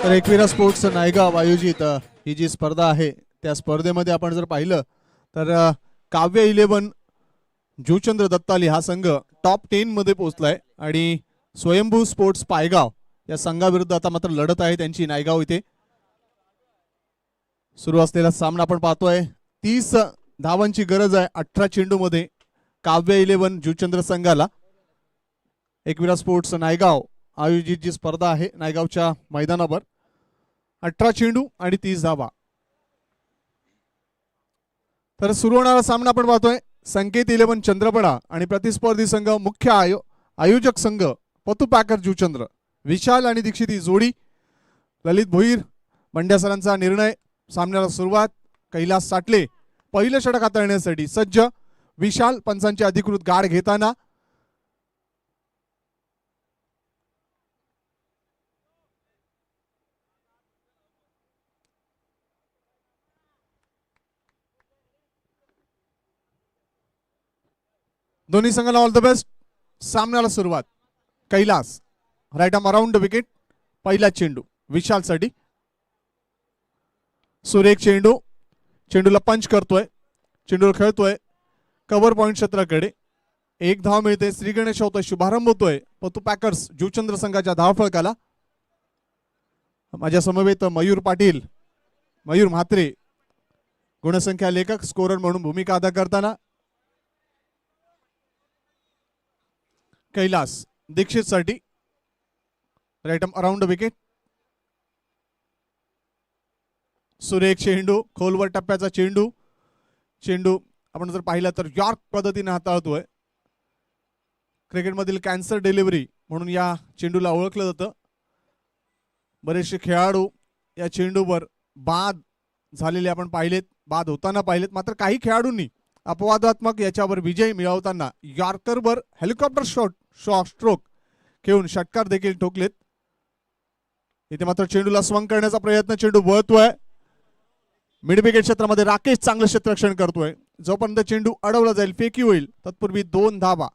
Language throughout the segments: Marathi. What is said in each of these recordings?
तर एकविरा स्पोर्ट्स नायगाव आयोजित ही जी स्पर्धा आहे त्या स्पर्धेमध्ये आपण जर पाहिलं तर काव्य 11 जुचंद्र दत्ताली हा संघ टॉप 10 मध्ये पोहोचलाय आणि स्वयंभू स्पोर्ट्स पायगाव या संघाविरुद्ध आता मात्र लढत आहे त्यांची नायगाव इथे सुरू असलेला सामना आपण पाहतोय 30 धावांची गरज आहे 18 चेंडू मध्ये काव्य 11 जुचंद्र संघाला एकविरा स्पोर्ट्स नायगाव आयोजित जी स्पर्धा आहे नायगावच्या मैदानावर 18 चेंडू आणि 30 धावा तर सुरू होणारा सामना आपण पाहतोय संकेत 11 चंद्रपडा आणि प्रतिस्पर्धी संघ मुख्य आयोजक संघ पतू पॅकर जुचंद्र विशाल आणि दीक्षित ही जोडी ललित भोईर बंड्या सरांचा निर्णय सामन्याला सुरुवात कैलास साटले पहिलं षटक हाताळण्यासाठी सज्ज विशाल पंचांची अधिकृत गाड घेताना दोन्ही संघाला ऑल द बेस्ट सामन्याला सुरुवात Kailas right arm around wicket पहिला चेंडू विशाल साठी सुरेख चेंडू चेंडूला पंच करतोय चेंडूला खेळतोय कव्हर पॉइंट क्षेत्राकडे एक धाव मिळते श्री गणेश होतोय शुभारंभ होतोय पतू पॅकर्स जुचंद्र संघाच्या धावफलकाला माझ्या समवेत मयूर पाटील मयूर म्हात्रे गुणसंख्या लेखक स्कोरर म्हणून भूमिका अदा करताना कैलास दीक्षित साठी राईट आर्म अराउंड विकेट सुरेख चेंडू खोलवर टप्प्याचा चेंडू चेंडू आपण जर पाहिला तर यॉर्क पद्धतीने हाताळतोय क्रिकेटमधील कॅन्सर डिलिव्हरी म्हणून या चेंडूला ओळखलं जातं बरेचसे खेळाडू या चेंडूवर बाद झालेले आपण पाहिलेत बाद होताना पाहिलेत मात्र काही खेळाडूंनी अपवादात्मक याच्यावर विजय मिळवताना यॉर्करवर हेलिकॉप्टर स्ट्रोक घेऊन षटकार देखील ठोकलेत इथे मात्र चेंडूला स्वंग करण्याचा प्रयत्न चेंडू वळतोय मिड विकेट क्षेत्रामध्ये राकेश चांगलं क्षेत्ररक्षण करतोय जोपर्यंत चेंडू अडवला जाईल फेकी होईल तत्पूर्वी 2 धावा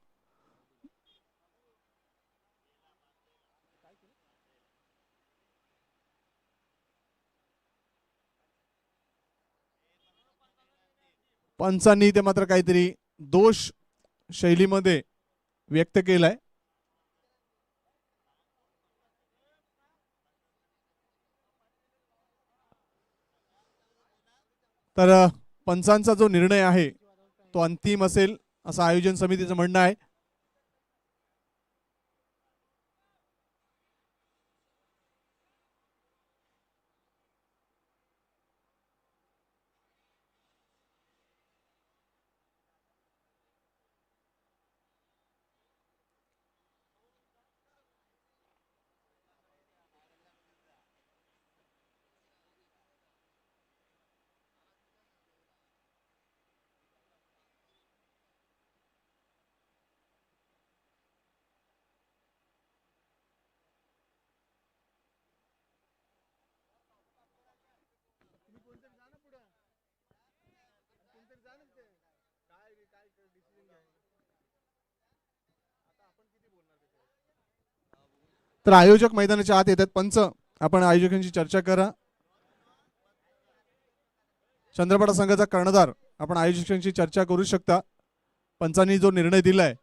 पंचांनी ते मात्र काहीतरी दोष शैलीमध्ये व्यक्त केलाय तर पंचांचा जो निर्णय आहे तो अंतिम असेल असं आयोजन समितीचं म्हणणं आहे तर आयोजक मैदानाच्या आत येतात पंच आपण आयोजकांची चर्चा करा चंद्रपडा संघाचा कर्णधार आपण आयोजकांची चर्चा करू शकता पंचांनी जो निर्णय दिलाय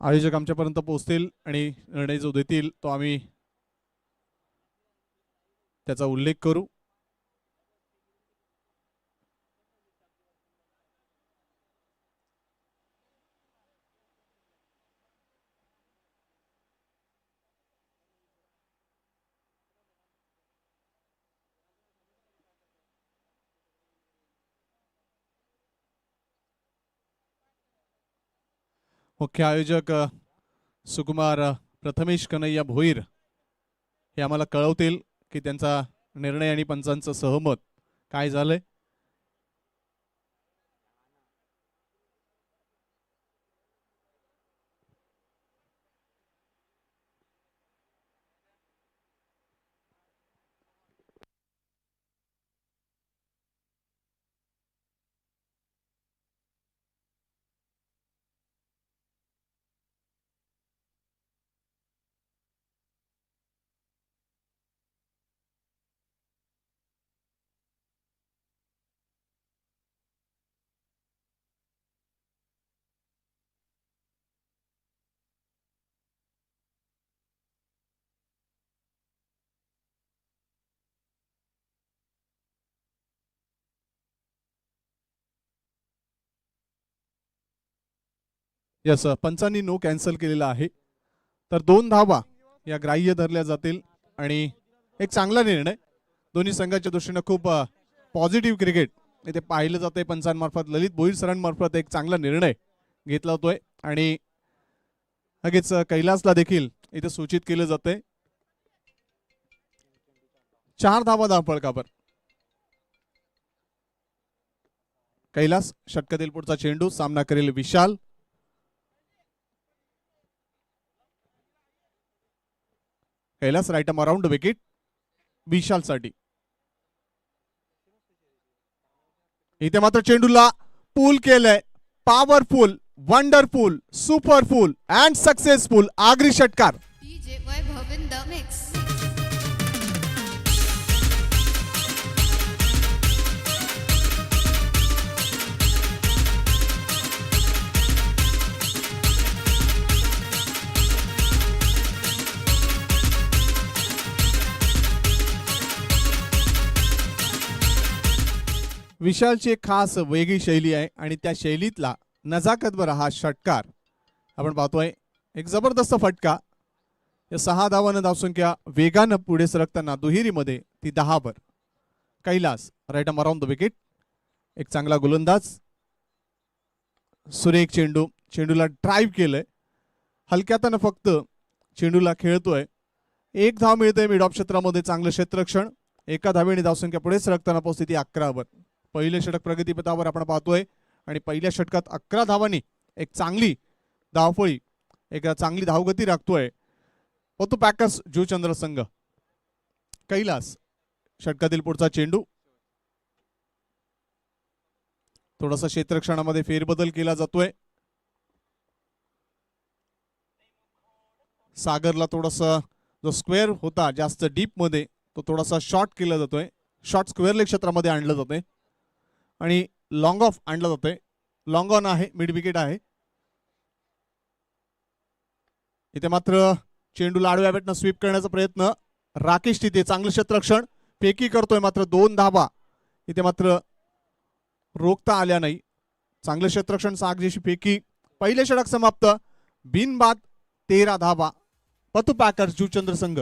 आयोजक आमच्यापर्यंत पोहोचतील आणि निर्णय जो देतील तो आम्ही त्याचा उल्लेख करू. मुख्य आयोजक सुकुमार प्रथमेश कन्हैया भोईर हे आम्हाला कळवतील की त्यांचा निर्णय आणि पंचांचं सहमत काय झालंय. यस, पंचांनी नो कॅन्सल केलेला आहे, तर 2 धावा या ग्राह्य धरल्या जातील आणि एक चांगला निर्णय. दोन्ही संघाच्या दृष्टीने खूप पॉझिटिव्ह क्रिकेट इथे पाहिलं जातंय. पंचांमार्फत ललित भोईर सरांमार्फत एक चांगला निर्णय घेतला होतोय आणि लगेच कैलासला देखील इथे सूचित केलं जातंय. 4 धावा धावफलकावर. कैलास षटकातील पुढचा चेंडू, सामना करेल Vishal. Kailas right arm around wicket Vishal साठी. इथे मात्र चेंडूला पूल केलंय. Powerful, wonderful, superful and successful आगरी षटकार. विशालची एक खास वेगळी शैली आहे आणि त्या शैलीतला नजाकतभर हा षटकार आपण पाहतोय. एक जबरदस्त फटका. या 6 धावांना धावसंख्या वेगानं पुढे सरकताना दुहेरीमध्ये ती 10 वर. Kailas right arm around the wicket. एक चांगला गोलंदाज. सुरेख चेंडू, चेंडूला ड्राईव्ह केलंय. हलक्यातनं फक्त चेंडूला खेळतोय. 1 धाव मिळते मिड ऑफ क्षेत्रामध्ये. चांगलं क्षेत्ररक्षण. एका धावेने धावसंख्या पुढे सरकताना पोहोचते ती 11 वर. पहिले षटक प्रगतीपथावर आपण पाहतोय आणि पहिल्या षटकात 11 धावांनी एक चांगली धावफळी, एक चांगली धावगती राखतोय पोतू पॅकर्स जुचंद्र संघ. कैलास षटकातील पुढचा चेंडू. थोडासा क्षेत्ररक्षणामध्ये फेरबदल केला जातोय. सागरला थोडासा जो स्क्वेअर होता जास्त डीप मध्ये तो थोडासा शॉर्ट केला जातोय. शॉर्ट स्क्वेअर लेग क्षेत्रामध्ये आणलं जातंय आणि लॉंग ऑफ आणलं जातंय. लॉंग ऑन आहे, मिड विकेट आहे. इथे मात्र चेंडूला आडव्या बॅटनं स्वीप करण्याचा प्रयत्न. राकेश तिथे चांगलं क्षेत्ररक्षण. फेकी करतोय मात्र 2 धावा इथे मात्र रोखता आल्या नाही. चांगलं क्षेत्ररक्षण, सागजेशी फेकी. पहिले षटक समाप्त. बिनबाद 13 धावा. पतू पॅकर्स जुचंद्र संघ.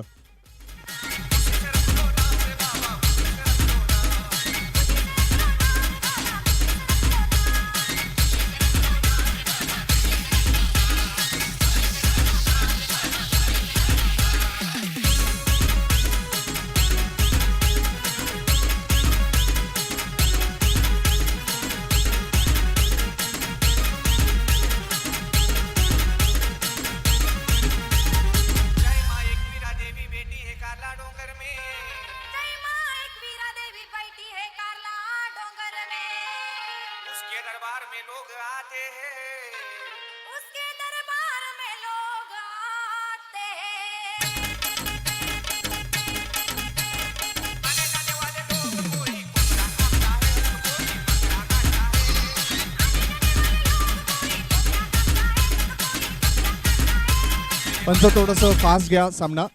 पंच थोडंसं फास्ट घ्या सामना.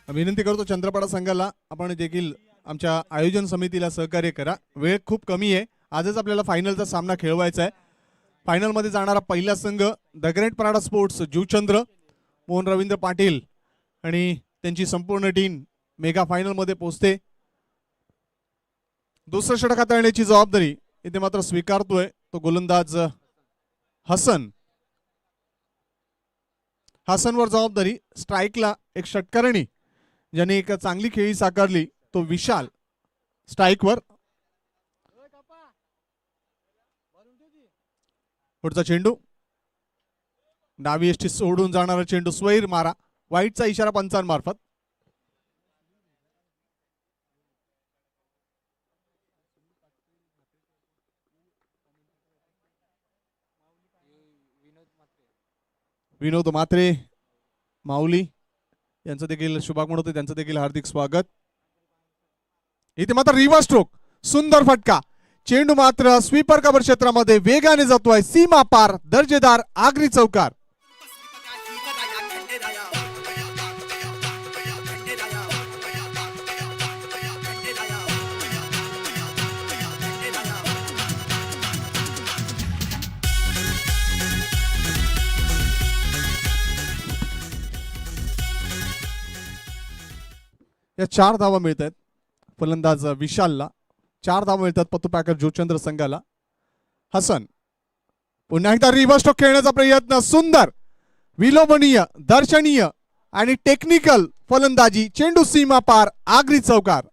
विनंती करतो चंद्रपाडा संघाला आपण देखील आमच्या आयोजन समितीला सहकार्य करा. वेळ खूप कमी आहे. आजच आपल्याला फायनलचा सामना खेळवायचा आहे. फायनल मध्ये जाणारा पहिला संघ the great Prada sports Juchandra, Mohan Ravindra Patil आणि त्यांची संपूर्ण टीम मेगा फायनल मध्ये पोहोचते. दुसरं षटक हाताळण्याची जबाबदारी इथे मात्र स्वीकारतोय तो गोलंदाज हसन. हसनवर जबाबदारी स्ट्राईकला एक षटकारिणी ज्याने एक चांगली खेळी साकारली तो विशाल स्ट्राईकवर. पुढचा चेंडू डावी यष्टी सोडून जाणारा चेंडू स्वैर मारा. वाईटचा इशारा पंचांमार्फत. विनोद मात्रे माऊली यांचं देखील शुभागमन होते, त्यांचं देखील हार्दिक स्वागत. इथे मात्र रिव्हर्स स्ट्रोक, सुंदर फटका. चेंडू मात्र स्वीपर कव्हर क्षेत्रामध्ये वेगाने जातोय. सीमा पार दर्जेदार आगरी चौकार. या 4 धावा मिळत आहेत फलंदाज विशालला. 4 धावा मिळतात पत्तू पॅकर जुचंद्र संघाला. हसन पुन्हा एकदा रिव्हर्स स्ट्रोक खेळण्याचा प्रयत्न. सुंदर, विलोभनीय, दर्शनीय आणि टेक्निकल फलंदाजी. चेंडू सीमा पार आगरी चौकार.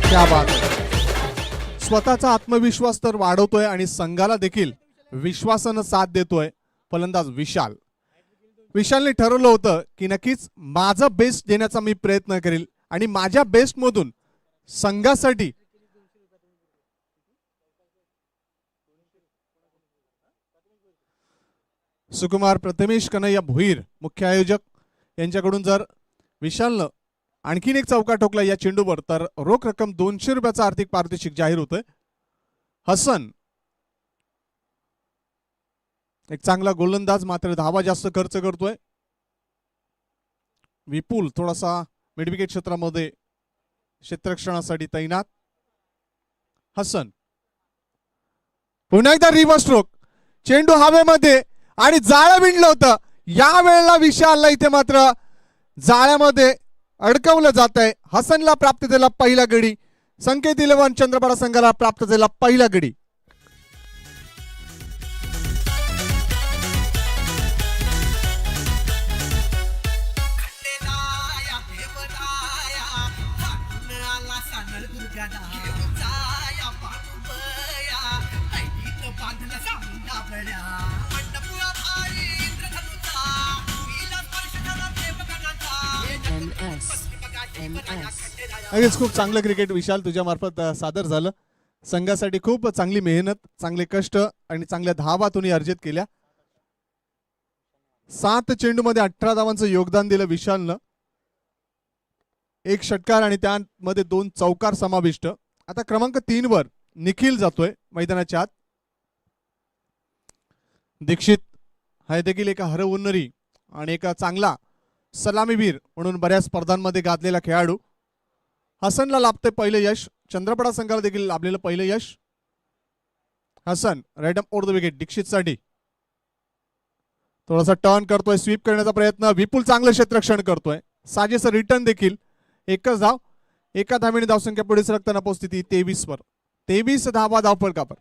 क्या बात. स्वतःचा आत्मविश्वास तर वाढवतोय आणि संघाला देखील विश्वासानं साथ देतोय फलंदाज विशाल. विशालने ठरवलं होतं की नक्कीच माझा बेस्ट देण्याचा मी प्रयत्न करेल आणि माझ्या बेस्ट मधून संघासाठी सुकुमार प्रथमेश कन्हैया भोईर मुख्य आयोजक यांच्याकडून जर विशालनं आणखीन एक चौका ठोकला या चेंडूवर तर रोख रक्कम 200 रुपयाचा आर्थिक पारितोषिक जाहीर होतोय. हसन एक चांगला गोलंदाज मात्र धावा जास्त खर्च करतोय. विपुल थोडासा मिडविकेट क्षेत्रामध्ये क्षेत्ररक्षणासाठी तैनात. हसन पुन्हा एकदा रिव्हर्स स्ट्रोक, चेंडू हवेमध्ये आणि जाळं विणलं होतं. या वेळेला विशालला इथे मात्र जाळ्यामध्ये अडकवलं जात आहे. हसनला प्राप्त झाला पहिला गडी. संकेत 11 चंद्रपाडा संघाला प्राप्त झाला पहिला गडी. खूप चांगलं क्रिकेट विशाल तुझ्या मार्फत सादर झालं. संघासाठी खूप चांगली मेहनत, चांगले कष्ट आणि चांगल्या धावा तुम्ही अर्जित केल्या. 7 चेंडूमध्ये 18 धावांचं योगदान दिलं विशालनं. 1 षटकार आणि त्यामध्ये 2 चौकार समाविष्ट. आता क्रमांक 3 वर निखिल जातोय मैदानाच्या आत. दीक्षित हा देखील एका हरवणारी आणि एका चांगला सलामीवीर म्हणून बऱ्याच स्पर्धांमध्ये गाजलेला खेळाडू. हसनला लाभते पहिलं यश. चंद्रपाडा संघाला देखील लाभलेलं पहिलं यश. Hasan right up over the wicket दीक्षितसाठी. थोडासा टर्न करतोय, स्वीप करण्याचा प्रयत्न. विपुल चांगलं क्षेत्ररक्षण करतोय. साजेसं रिटर्न देखील. एकच धाव. एका धावेने धावसंख्या पुढे सरकताना पोहोचते 23 वर. 23 धावा धावफलकावर.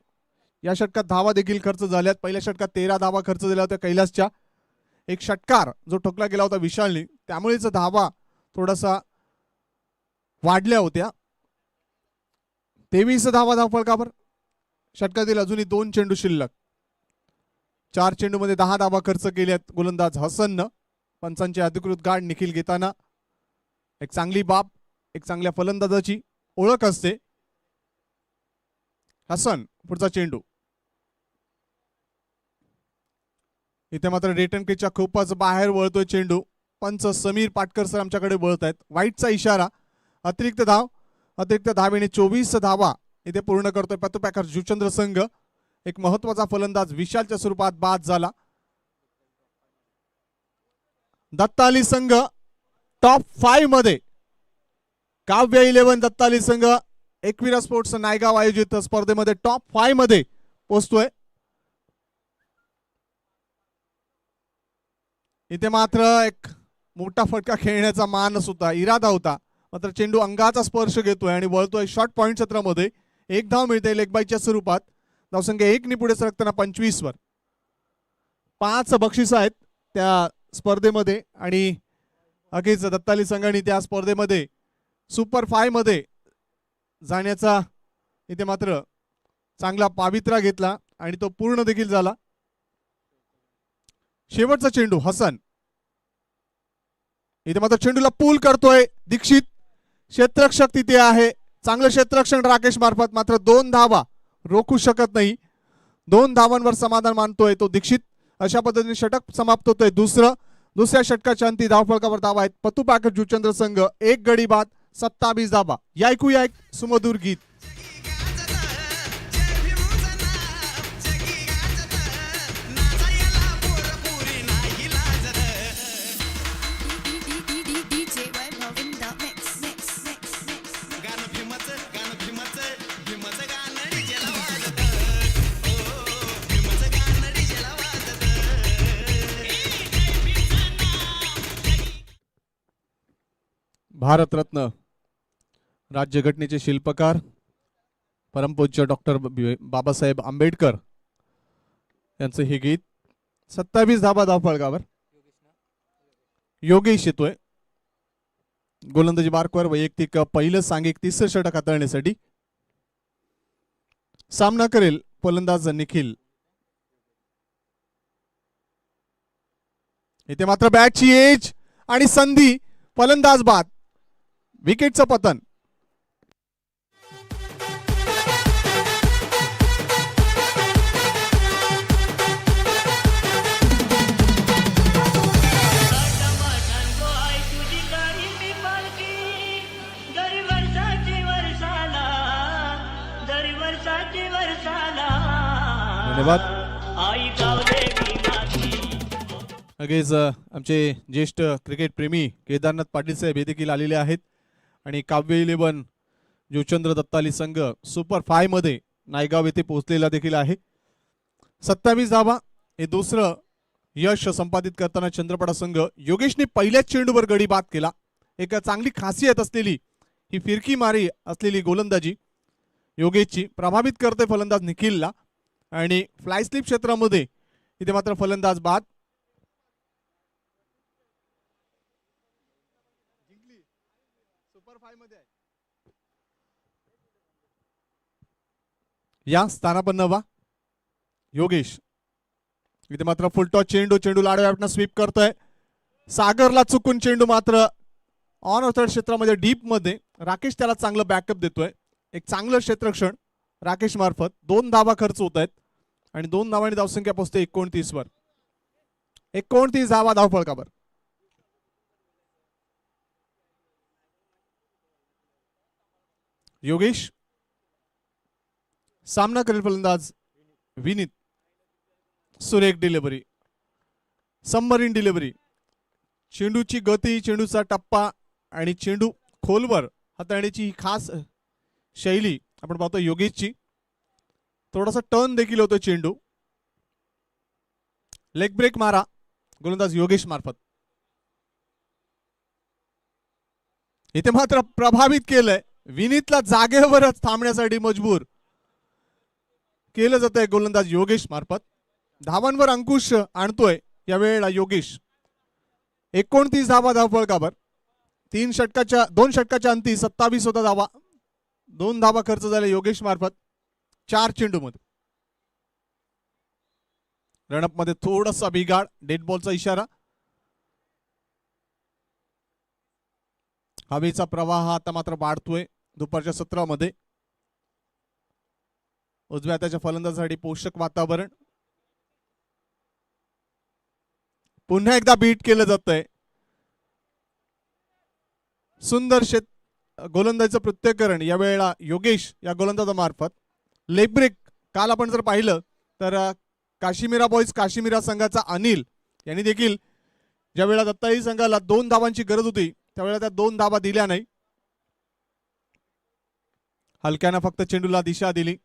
या षटकात धावा देखील खर्च झाल्यात. पहिल्या षटकात 13 धावा खर्च झाल्या होत्या कैलासच्या. 1 षटकार जो ठोकला गेला होता विशालने, त्यामुळेच धावा थोडासा वाढल्या होत्या. 23 धावा धावफलकावर. षटकातील अजूनही 2 चेंडू शिल्लक. 4 चेंडूमध्ये 10 धावा खर्च केल्यात गोलंदाज हसननं. पंचांची अधिकृत गाठ निखिल घेताना एक चांगली बाब, एक चांगल्या फलंदाजाची ओळख असते. हसन पुढचा चेंडू. इथे मात्र रिटर्न क्रीजच्या खूपच बाहेर वळतोय चेंडू. पंच समीर पाटकर सर आमच्याकडे वळत आहेत. वाईटचा इशारा. अतिरिक्त धावेने 24 धावा इथे पूर्ण करतोय पत्तू पॅकर जुचंद्र संघ. एक महत्वाचा फलंदाज विशालच्या स्वरूपात बाद झाला. दत्ताली संघ टॉप 5 मध्ये. काव्य 11 दत्ताली संघ एकविरा स्पोर्ट्स नायगाव आयोजित स्पर्धेमध्ये टॉप 5 मध्ये पोहोचतोय. इथे मात्र एक मोठा फटका खेळण्याचा मानस होता, इरादा होता, मात्र चेंडू अंगाचा स्पर्श घेतोय आणि वळतोय शॉर्ट पॉइंट क्षेत्रामध्ये. एक धाव मिळते लेगबाईच्या स्वरूपात. धावसंख्या 1 ने पुढे सरकताना 25 वर. 5 बक्षीस आहेत त्या स्पर्धेमध्ये आणि अखेरच दत्ताली संघाने त्या स्पर्धेमध्ये सुपर 5 मध्ये जाण्याचा इथे मात्र चांगला पावित्रा घेतला आणि तो पूर्ण देखील झाला. शेवटचा चेंडू हसन. इथे मात्र चेंडूला पूल करतोय दीक्षित. क्षेत्ररक्षक तिथे आहे. चांगलं क्षेत्ररक्षण राकेश मार्फत. मात्र 2 धावा रोखू शकत नाही. 2 धावांवर समाधान मानतोय तो दीक्षित. अशा पद्धतीने षटक समाप्त होतोय. दुसऱ्या षटकाच्या अंती धावफलकावर धावा आहेत पत्तू पॅकर जुचंद्र संघ. 1 गडी बाद 27 धावा. या ऐकूया एक सुमधुर गीत. भारतरत्न राज्यघटनेचे शिल्पकार परमपूज्य डॉक्टर बाबासाहेब आंबेडकर यांचे हे गीत. 27 धावा धावफलकावर. योगेश येतोय गोलंदाजी मार्कवर. वैयक्तिक पहिलं सांघिक 30 षटक हाताळण्यासाठी. सामना करेल फलंदाज निखिल. इथे मात्र बॅटची एज आणि संधी. फलंदाज बाद. विकेटचं पतन. धन्यवाद. अगेच आमचे ज्येष्ठ क्रिकेट प्रेमी केदारनाथ पाटील साहेब हे देखील आलेले आहेत आणि काव्य 11 जुचंद्र दत्ताली संघ सुपर 5 मध्ये नायगाव येथे पोहोचलेला देखील आहे. 27 धावा हे दुसरं यश संपादित करताना चंद्रपडा संघ. योगेशने पहिल्याच चेंडूवर गडी बाद केला. एक चांगली खासियत असलेली ही फिरकी मारी असलेली गोलंदाजी योगेशची प्रभावित करते फलंदाज निखिलला आणि फ्लाय स्लिप क्षेत्रामध्ये इथे मात्र फलंदाज बाद. या स्थानापन्न व्हा योगेश. इथे मात्र फुलटॉस चेंडू लाडव्यापना स्वीप करतोय. सागरला चुकून चेंडू मात्र ऑन ऑर्थर क्षेत्रामध्ये डीप मध्ये. राकेश त्याला चांगलं बॅकअप देतोय. एक चांगलं क्षेत्ररक्षण राकेश मार्फत. 2 धावा खर्च होत आहेत आणि 2 धावांनी धावसंख्या पोहोचते 29 वर. 29 धावा धावफलकावर. योगेश. सामना करेल फलंदाज विनीत. सुरेख डिलिव्हरी. Submarine delivery. चेंडूची गती, चेंडूचा टप्पा आणि चेंडू खोलवर हाताळण्याची ही खास शैली आपण पाहतो योगेशची. थोडासा टर्न देखील होतो चेंडू. लेग ब्रेक मारा गोलंदाज योगेश मार्फत. इथे मात्र प्रभावित केलंय. विनीतला जागेवरच थांबण्यासाठी मजबूर केलं जात आहे गोलंदाज योगेश मार्फत. धावांवर अंकुश आणतोय यावेळेला योगेश. 29 धावा धावफलकावर. 2 षटकाच्या अंती 27 होता धावा. 2 धावा खर्च झाले योगेश मार्फत 4 चेंडू मध्ये. रनअप मध्ये थोडासा बिघाड. डेड बॉलचा इशारा. हवेचा प्रवाह आता मात्र वाढतोय दुपारच्या सत्रामध्ये. उजव्या हाताच्या फलंदाजासाठी पोषक वातावरण. पुन्हा एकदा बीट केलं जातंय. सुंदर गोलंदाजीचं प्रत्युत्तरण यावेळेला योगेश या गोलंदाजामार्फत. लेग ब्रेक काल आपण जर पाहिलं तर काश्मीरा बॉईज काश्मीरा संघाचा अनिल यांनी देखील ज्या वेळेला दत्ताई संघाला 2 धावांची गरज होती त्यावेळेला त्या 2 धावा दिल्या नाही. हलक्यानं फक्त चेंडूला दिशा दिली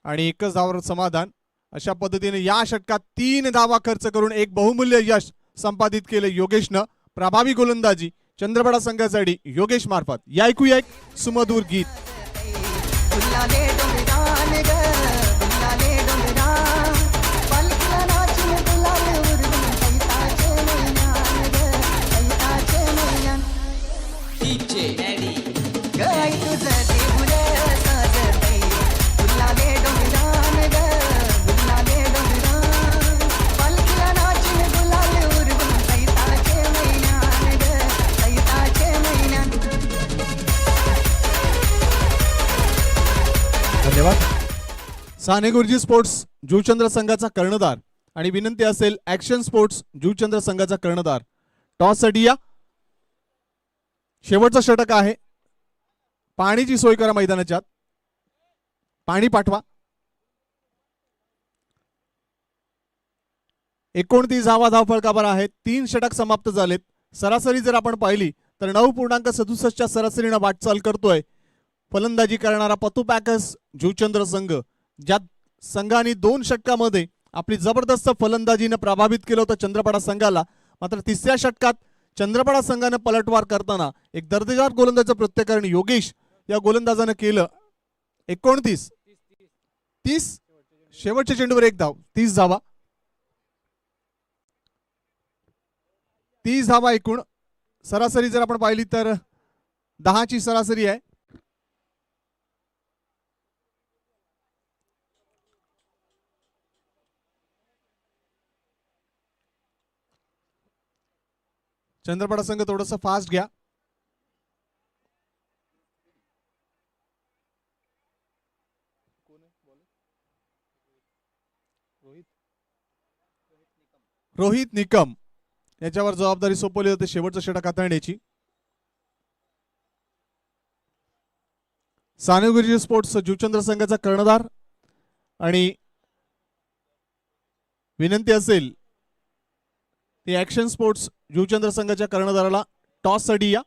आणि एकच धावावर समाधान. अशा पद्धतीने या षटकात 3 धावा खर्च करून एक बहुमूल्य यश संपादित केले योगेशनं. प्रभावी गोलंदाजी चंद्रपडा संघासाठी योगेश मार्फत. या ऐकूया एक सुमधुर गीत. धन्यवाद. साने गुरुजी स्पोर्ट्स जुचंद्र संघाचा कर्णधार आणि विनंती असेल ऍक्शन स्पोर्ट्स जुचंद्र संघाचा कर्णधार. टॉस साठी या. शेवटचा षटक आहे. पाणीची सोय करा मैदानाच्या. पाणी पाठवा. 29 धावा धावफलकावर आहेत. 3 षटक समाप्त झालेत. सरासरी जर आपण पाहिली तर 9.67 च्या सरासरीने वाटचाल करतोय फलंदाजी करणारा पतू पॅकर्स जुचंद्र संघ. ज्या संघाने 2 षटकामध्ये आपली जबरदस्त फलंदाजीने प्रभावित केलं होतं चंद्रपडा संघाला. मात्र 3ऱ्या षटकात चंद्रपडा संघाने पलटवार करताना एक दर्जेदार गोलंदाजीचं प्रत्युत्तरण योगेश या गोलंदाजाने केलं. 30 शेवटच्या चेंडूवर 1 धाव. 30 धावा. 30 धावा एकूण. सरासरी जर आपण पाहिली तर 10 ची सरासरी आहे. चंद्रपडा संघ थोडंसं फास्ट घ्या. रोहित निकम याच्यावर जबाबदारी सोपवली होती शेवटचं षटक हाताळण्याची. साने गुरुजी स्पोर्ट्स जुचंद्र संघाचा कर्णधार आणि विनंती असेल ती ऍक्शन स्पोर्ट्स जुचंद्र संघाच्या कर्णधाराला टॉस साठी या.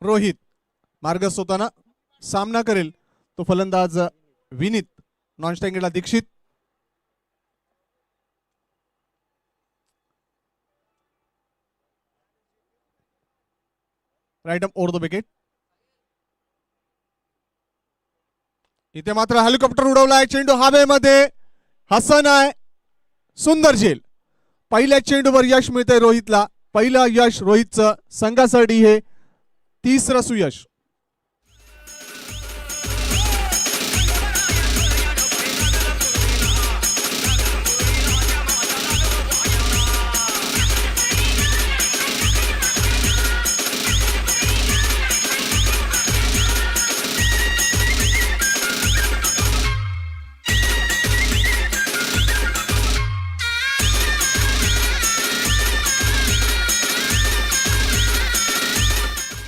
रोहित मार्गस्थ होताना सामना करेल तो फलंदाज विनीत. नॉन स्ट्रायकिंगला Dikshit. Right up over the wicket. इथे मात्र हेलिकॉप्टर उडवलाय. चेंडू हवेमध्ये. हसन आहे. सुंदर झेल. पहिल्या चेंडूवर यश मिळतंय रोहितला. पहिलं यश रोहितचं. संघासाठी हे 3रं सुयश.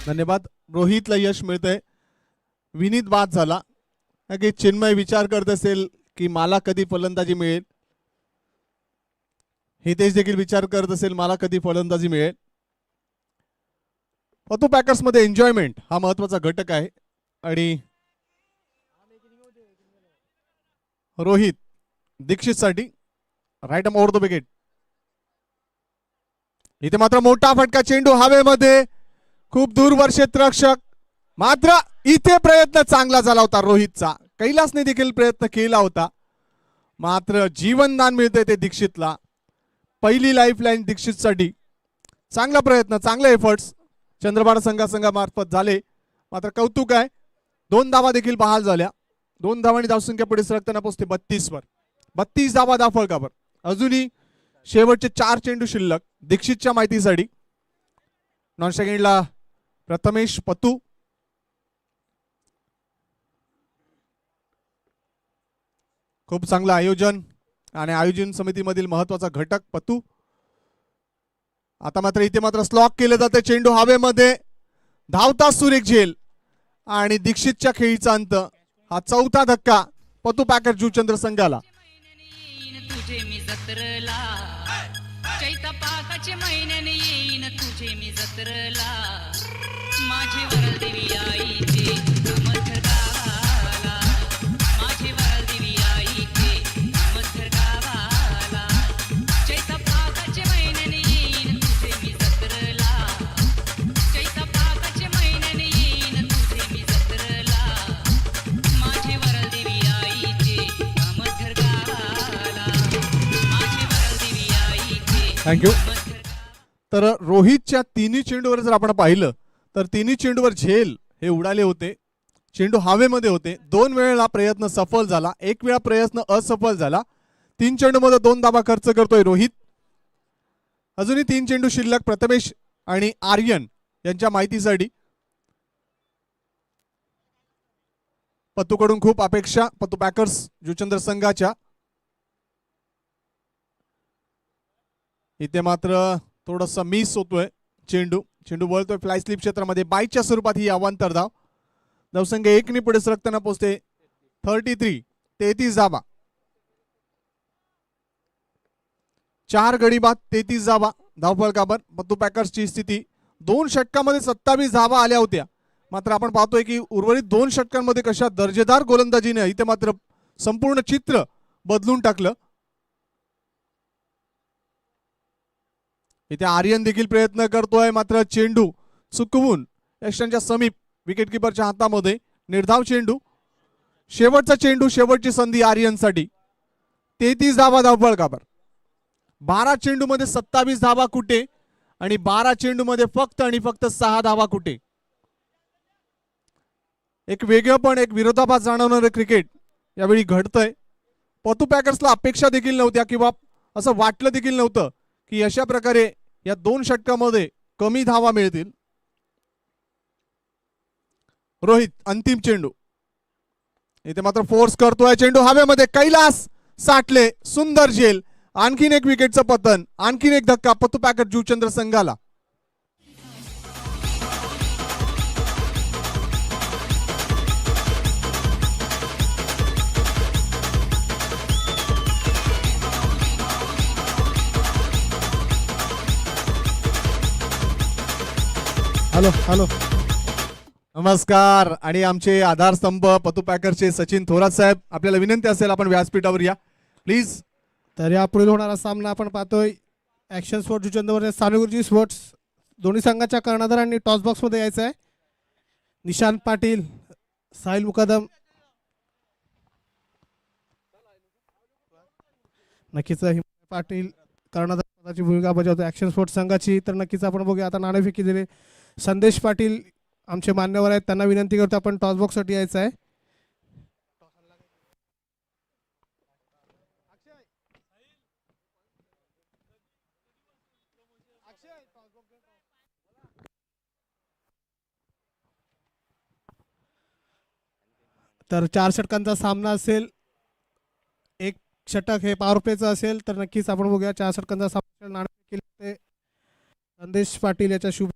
धन्यवाद. रोहितला यश मिळतंय. विनीत बाद झाला. की चिन्मय विचार करत असेल की मला कधी फलंदाजी मिळेल. हितेश देखील विचार करत असेल मला कधी फलंदाजी मिळेल. पतू पॅकर्स मध्ये एन्जॉयमेंट हा महत्वाचा घटक आहे. आणि रोहित दीक्षित साठी right arm over the wicket. इथे मात्र मोठा फटका. चेंडू हवेमध्ये. खूप दूरवर क्षेत्ररक्षक. मात्र इथे प्रयत्न चांगला झाला होता रोहितचा. कैलासने देखील प्रयत्न केला होता. मात्र जीवनदान मिळते ते दीक्षितला. पहिली लाईफलाईन दीक्षितसाठी. चांगला प्रयत्न चांगले एफर्ट्स चंद्रपडा संघामार्फत झाले. मात्र कौतुक आहे 2 धावा देखील बहाल झाल्या. 2 धावांनी धावसंख्या पुढे सरकताना पोहोचते 32 वर. 32 धावा धावफलकावर. अजूनही शेवटचे 4 चेंडू शिल्लक. दीक्षितच्या माहितीसाठी नॉन सेकंडला प्रथमेश पतू. खूप चांगलं आयोजन आणि आयोजन समितीमधील महत्वाचा घटक पतू. आता मात्र इथे मात्र स्लॉक केलं जातं. चेंडू हवेमध्ये धावता सुरेख झेल आणि दीक्षितच्या खेळीचा अंत. हा चौथा धक्का पतू पॅकर जुचंद्र संघाला. तुझे मी जत्रला चैता पाकाचे महिन्याने येईन तुझे मी जत्रला माझे वरल देवी आईचे मथर गावाला माझे वरल देवी आईचे मथर गावाला चैता पाकाचे महिन्याने येईन तुझे मी जत्रला चैता पाकाचे महिन्याने येईन तुझे मी जत्रला माझे वरल देवी आईचे मथर गावाला माझे वरल देवी आईचे. थँक्यू. तर रोहितच्या तिन्ही चेंडूवर जर आपण पाहिलं तर तिन्ही चेंडूवर झेल हे उडाले होते. चेंडू हवेमध्ये होते. 2 वेळेला प्रयत्न सफल झाला, 1 वेळा प्रयत्न असफल झाला. 3 चेंडूमध्ये 2 धावा खर्च करतोय रोहित. अजूनही 3 चेंडू शिल्लक प्रथमेश आणि आर्यन यांच्या माहितीसाठी. पतूकडून खूप अपेक्षा पतू पॅकर्स जुचंद्र संघाच्या. इथे मात्र थोडंसं मिस होतोय चेंडू. चेंडू वळतोय फ्लाय स्लिप क्षेत्रामध्ये. बाईच्या स्वरूपात ही अवांतर धाव. धावसंघ 1 ने पुढे सरकताना पोहोचते. 33 धावा. 4 गडी बाद 33 धावा धावफलकावर. पतू पॅकर्सची स्थिती 2 षटकामध्ये 27 धावा आल्या होत्या. मात्र आपण पाहतोय की उर्वरित 2 षटकांमध्ये कशा दर्जेदार गोलंदाजीने इथे मात्र संपूर्ण चित्र बदलून टाकलं. इथे आर्यन देखील प्रयत्न करतोय मात्र चेंडू चुकवून यष्टांच्या समीप विकेटकीपरच्या हातामध्ये. निर्धाव चेंडू. शेवटचा चेंडू, शेवटची संधी आर्यनसाठी. 33 धावा धावफलकावर. 12 चेंडूमध्ये 27 धावा कुठे आणि 12 चेंडूमध्ये फक्त आणि फक्त 6 धावा कुठे. एक वेगळं पण एक विरोधाभास जाणवणारं क्रिकेट यावेळी घडतंय. पतू पॅकर्सला अपेक्षा देखील नव्हत्या किंवा असं वाटलं देखील नव्हतं की अशा प्रकारे या 2 षटकामध्ये कमी धावा मिळतील. रोहित अंतिम चेंडू. इथे मात्र फोर्स करतोय. चेंडू हवेमध्ये. कैलास साठले. सुंदर झेल. आणखीन एक विकेटचं पतन. आणखीन एक धक्का पतू पॅकर जुचंद्र संघाला. हॅलो हॅलो नमस्कार. आणि आमचे आधारस्तंभ पतू पॅकरचे सचिन थोरात साहेब, आपल्याला विनंती असेल आपण व्यासपीठावर या प्लीज. तर यापुढील होणारा सामना आपण पाहतोय ॲक्शन स्पोर्ट जुचंद्र सानुगुरुजी स्पोर्ट्स. दोन्ही संघाच्या कर्णधारांनी टॉस बॉक्समध्ये यायचं आहे. निशांत पाटील, साहिल मुकदम. नक्कीच पाटील कर्णधार पदाची भूमिका बजावतो ॲक्शन स्पोर्ट्स संघाची. तर नक्कीच आपण बघूया आता नाणेफेकी दिले. संदेश पाटील आमचे मान्यवर आहेत, त्यांना विनंती करतो आपण टॉस बॉक्ससाठी यायचं आहे. तर 4 षटकांचा सामना असेल. 1 षटक हे पॉवर प्लेचं असेल. तर नक्कीच आपण बघूया 4 षटकांचा सामना. नाणेफेकी संदेश पाटील याच्या शुभ.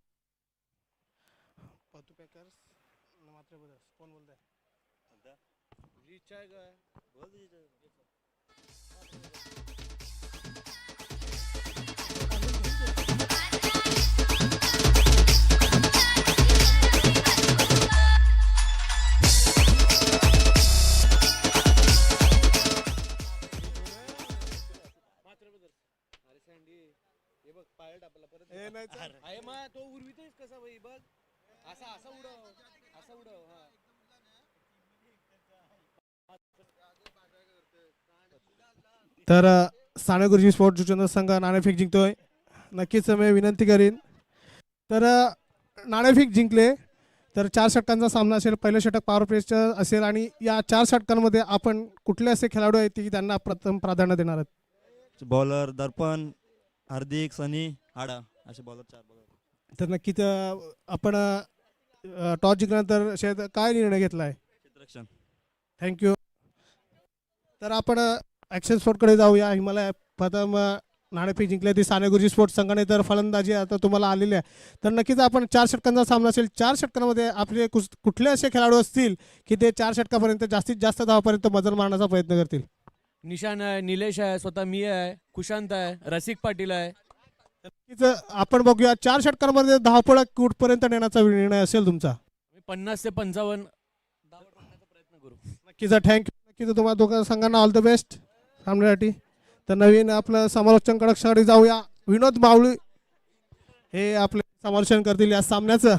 तर सानेगुरुजी स्पोर्ट जुचंद्र संघ नाणेफेक जिंकतोय. नक्कीच मी विनंती करीन. तर नाणेफेक जिंकले तर 4 षटकांचा सामना असेल. पहिलं षटक पॉवर प्लेचं असेल आणि या 4 षटकांमध्ये आपण कुठले असे खेळाडू आहेत की त्यांना प्रथम प्राधान्य देणार आहेत. बॉलर दर्पण, हार्दिक, सनी, हाडा असे बॉलर 4 बॉलर. तर नक्कीच आपण टॉस जिंकल्यानंतर काय निर्णय घेतला आहे. क्षेत्ररक्षण. थँक्यू. तर आपण ॲक्शन स्पोर्टकडे जाऊया. हिमालय प्रथम नाणेफेक जिंकली ती साने गुरुजी स्पोर्ट्स संघाने. तर फलंदाजी आता तुम्हाला आलेली आहे. तर नक्कीच आपण 4 षटकांचा सामना असेल. 4 षटकांमध्ये आपले कुठले असे खेळाडू असतील की ते 4 षटकापर्यंत जास्तीत जास्त धावापर्यंत मजल मारण्याचा प्रयत्न करतील. निशान आहे, निलेश आहे, स्वतः मी आहे, कुशांत आहे, रसिक पाटील आहे. नक्कीच आपण बघूया 4 षटकांमध्ये धावपळ कुठपर्यंत नेण्याचा निर्णय असेल तुमचा. 50 ते 55 धावा टाकण्याचा प्रयत्न करू. नक्कीच थँक्यू. नक्कीच तुम्हाला दोघं संघांना ऑल द बेस्ट सामन्यासाठी. तर नवीन आपलं समालोचन कक्षाकडे जाऊया. विनोद मावळी हे आपले समालोचन करतील या सामन्याचं.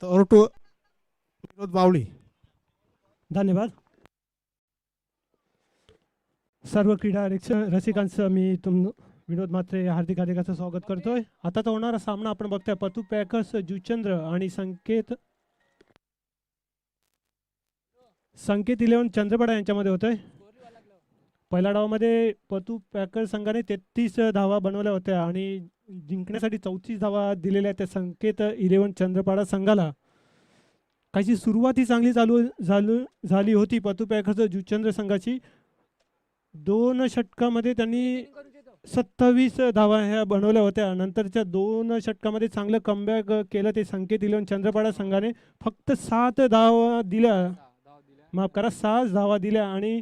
तर टू विनोद मावळी. धन्यवाद. सर्व क्रीडा रसिकांचं मी विनोद म्हात्रे हार्दिक हार्दिक स्वागत करतोय. आताचा होणारा सामना आपण बघतोय पतू पॅकर्स जुचंद्र आणि संकेत 11 चंद्रपाडा यांच्यामध्ये होतोय. पहिल्या डावामध्ये पतू पॅकर्स संघाने 33 धावा बनवल्या होत्या आणि जिंकण्यासाठी 34 धावा दिलेल्या त्या संकेत 11 चंद्रपाडा संघाला. काहीची सुरुवात ही चांगली झाली होती पतू पॅकर्स जुचंद्र संघाची. 2 षटकामध्ये त्यांनी 27 धावा ह्या बनवल्या होत्या. नंतरच्या 2 षटकामध्ये चांगलं कमबॅक केलं ते संकेत 11 चंद्रपाडा संघाने. फक्त 7 धावा दिल्या, माफ करा 6 धावा दिल्या आणि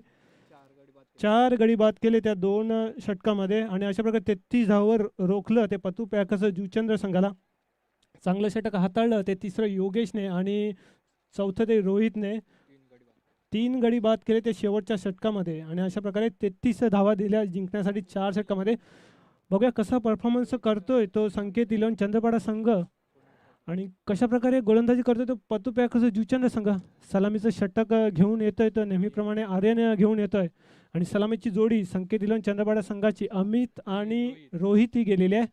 4 गडी बाद केले त्या 2 षटकामध्ये. आणि अशा प्रकारे 33 धावावर रोखलं ते पतू पॅकर्स जुचंद्र संघाला. चांगलं षटक हाताळलं ते तिसरं योगेशने आणि चौथं ते रोहितने. 3 गडी बाद केले ते शेवटच्या षटकामध्ये आणि अशा प्रकारे 33 धावा दिल्या जिंकण्यासाठी 4 षटकामध्ये. बघूया कसा परफॉर्मन्स करतोय तो संकेत 11 चंद्रपाडा संघ आणि कशा प्रकारे गोलंदाजी करतोय तो पतू पॅकर्स जुचंद्र संघ. सलामीचं षटक घेऊन येतोय तो नेहमीप्रमाणे आर्यन घेऊन येतोय आणि सलामीची जोडी संकेत 11 चंद्रपाडा संघाची अमित आणि रोहित ही गेलेली आहे.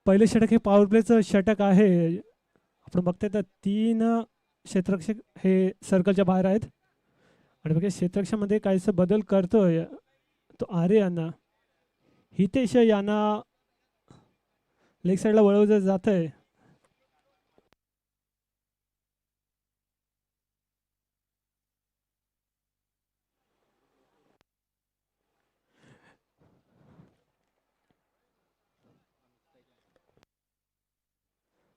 पहिले षटक हे पॉवर प्लेचं षटक आहे. आपण बघतोय तर 3 क्षेत्ररक्षक हे सर्कलच्या बाहेर आहेत आणि बघा क्षेत्ररक्षामध्ये काहीसं बदल करतोय तो आर्यन. हितेश यांना लेग साईडला वळवलं जात आहे.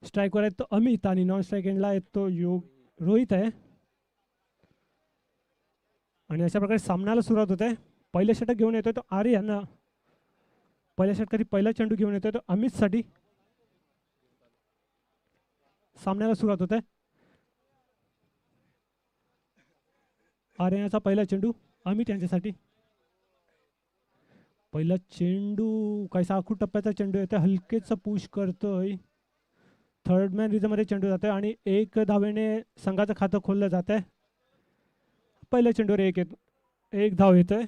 स्ट्राईकवर आहे तो अमित आणि नॉन स्ट्राईक एंडला आहे तो रोहित आहे. आणि अशा प्रकारे सामन्याला सुरुवात होते. पहिलं षटक घेऊन येतोय तो आर्यन. पहिल्या षटकाची पहिला चेंडू घेऊन येतोय तो अमितसाठी. सामन्याला सुरुवात होते. आर्यनचा पहिला चेंडू अमित यांच्यासाठी. पहिला चेंडू काहीसा आखूड टप्प्याचा चेंडू येतोय. हलकेच पुश करतोय. थर्ड मॅन रिझममध्ये चेंडू जातोय आणि 1 धावेने संघाचं खातं खोललं जात आहे. पहिल्या चेंडूवर 1 धाव येतोय.